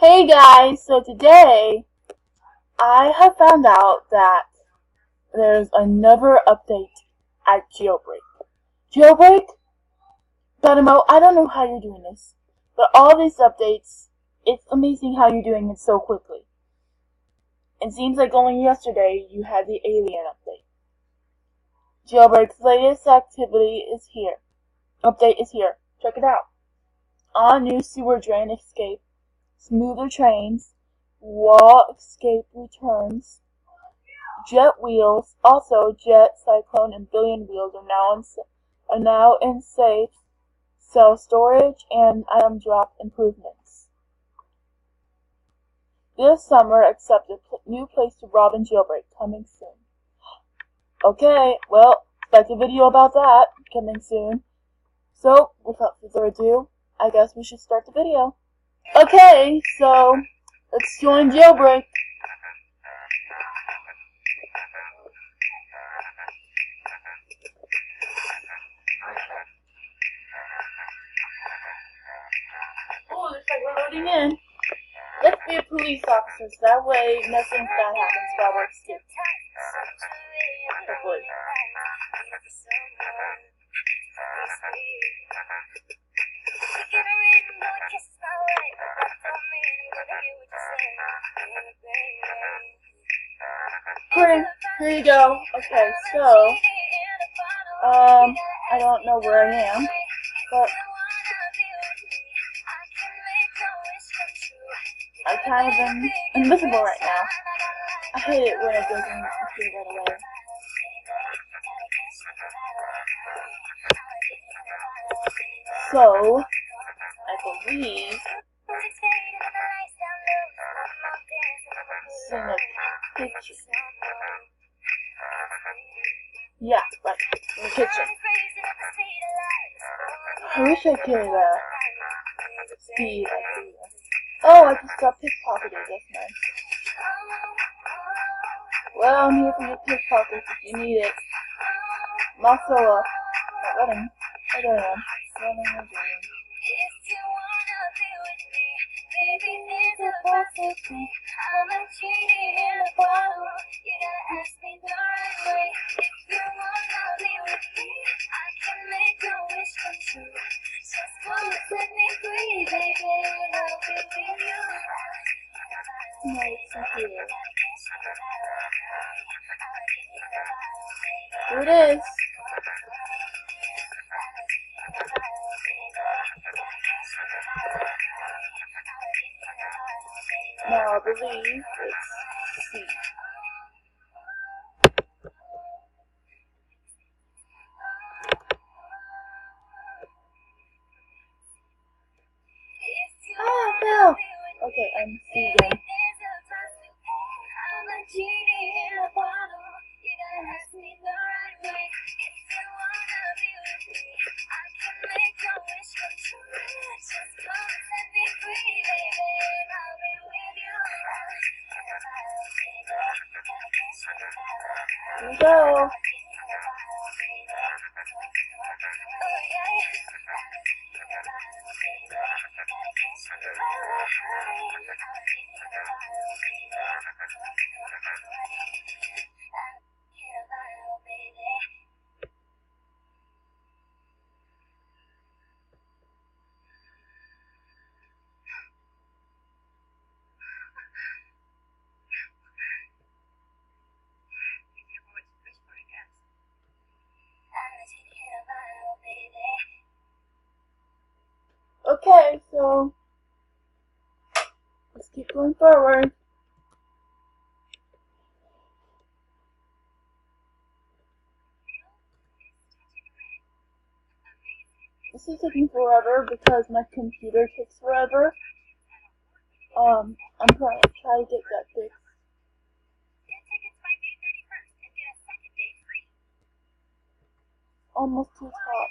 Hey guys, so today I have found out that there's another update at Jailbreak. Jailbreak? Dynamo, I don't know how you're doing this, but all these updates, it's amazing how you're doing it so quickly. It seems like only yesterday you had the alien update. Jailbreak's latest activity is here. Update is here. Check it out. All new sewer drain escape, smoother trains, wall escape returns, jet wheels, also jet, cyclone, and billion wheels are now in safe cell storage and item drop improvements. This summer, accept a new place to rob and jailbreak coming soon. Okay, well, expect a video about that coming soon. So, without further ado, I guess we should start the video. Okay, so let's join Jailbreak. Oh, looks like we're loading in. Let's be a police officer so that way nothing bad happens while we're escaping. Hopefully. Here you go. Okay, so I don't know where I am, but I kind of am invisible right now. I hate it when it doesn't appear right away. So, I believe it's in a kitchen. Yeah, right, in the kitchen. I wish I could, speed. Oh, I just got pickpocketed, that's nice. Well, I'm here for your pickpockets if you need it. I'm also, not running. I don't know. Running or doing. I'm a genie in a bottle. You gotta ask me the right way. If you wanna be with me, I can make your wish come true. Just come and set me free, baby, and I'll be with you. Nice to hear. Here it is. Now I believe it's C. Oh no! Okay, I'm C again. I'm a genie in a bottle. You gotta ask me the right way. If you wanna be with me, I can make your wish come true. Just come and set me free, baby, and I'll be with you. Here we go. Okay, so let's keep going forward. This is taking forever because my computer takes forever. I'm trying to get that fixed. Almost to the top.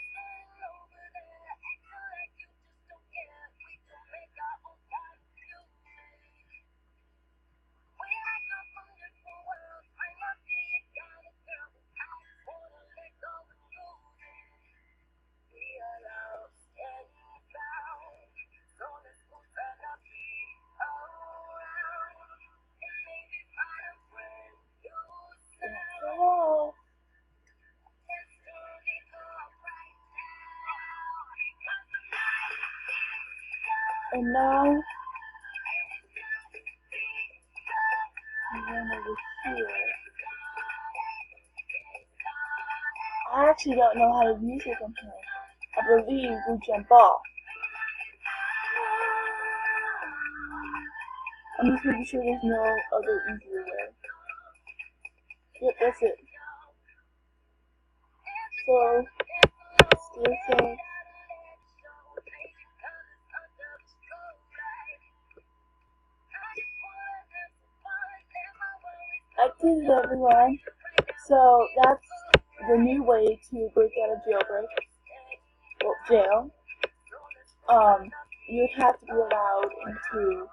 And now I'm going over here. I actually don't know how to use it from here. I believe we jump off. I'm just making sure there's no other easier way. Yep, that's it. So, still safe. I did it, everyone. So, that's the new way to break out of jailbreak. Well, jail. You'd have to be allowed into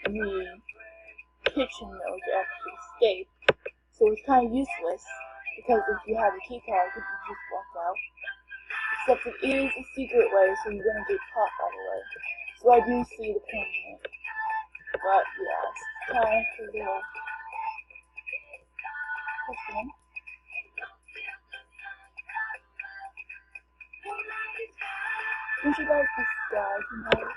the kitchen mode to actually escape. So it's kind of useless, because if you have a key card, you can just walk out. Except it is a secret way, so you're gonna get caught by the way. So I do see the point in it. But yeah, it's time for the question. Don't you like this guy tonight?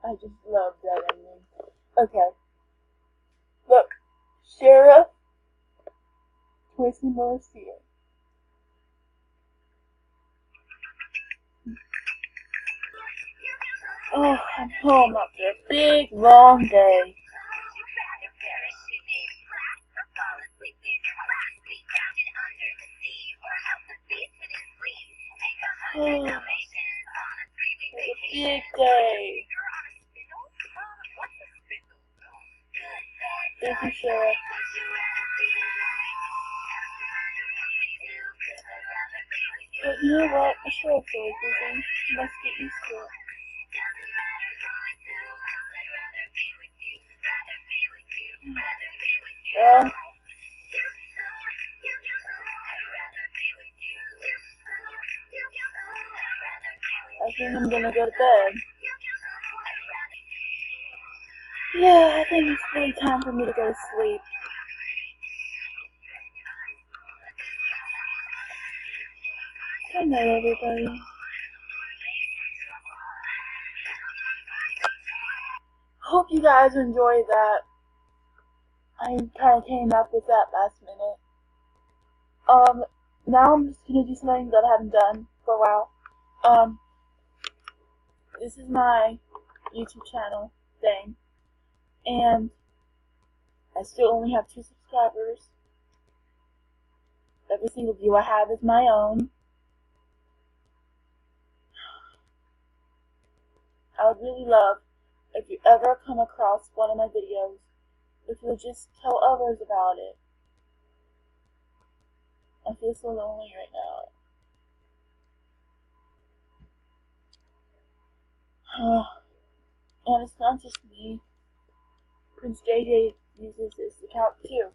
I just love that ending. Okay. Look, Sheriff Twisty Mercier. Oh, I'm home after a big, long day. Oh, it's a big day. Thank you, Sheriff. But you know what? A sheriff's always busy. You must get used to it. Well, I think I'm gonna go to bed. Yeah, I think it's really time for me to go to sleep. Good night, everybody. Hope you guys enjoyed that. I kind of came up with that last minute. Now I'm just gonna do something that I haven't done for a while. This is my YouTube channel thing, and I still only have 2 subscribers. Every single view I have is my own. I would really love if you ever come across one of my videos, if you'll just tell others about it. I feel so lonely right now. And it's not just me. Prince JJ uses this account too.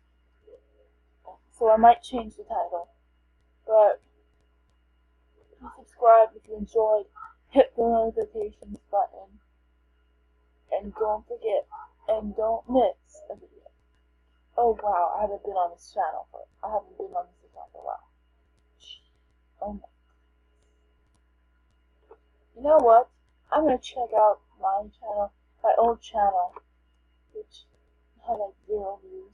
So I might change the title. But please subscribe if you enjoyed. Hit the notifications button. And don't forget, and don't miss a video. Oh wow, I haven't been on this account for a while. Oh my. You know what? I'm gonna check out my channel, my old channel, which had like 0 views.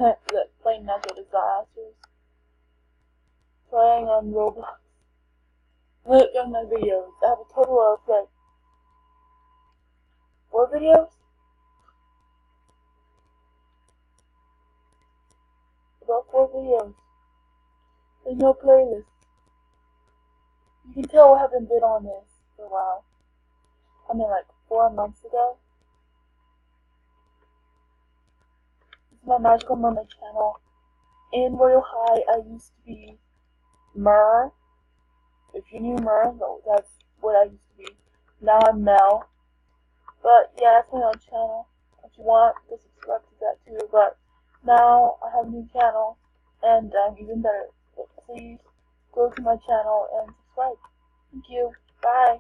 Look, playing natural disasters. Playing on Roblox. Look at my videos. I have a total of like 4 videos. About 4 videos. There's no playlist. You can tell I haven't been on this for a while. I mean like 4 months ago. This is my Magical Mermaid channel. In Royal High I used to be Mer. if you knew Mer, that's what I used to be. Now I'm Mel. But yeah, that's my own channel. If you want, go subscribe to that too. But now I have a new channel, and I'm even better. But please go to my channel and subscribe. Thank you. Bye.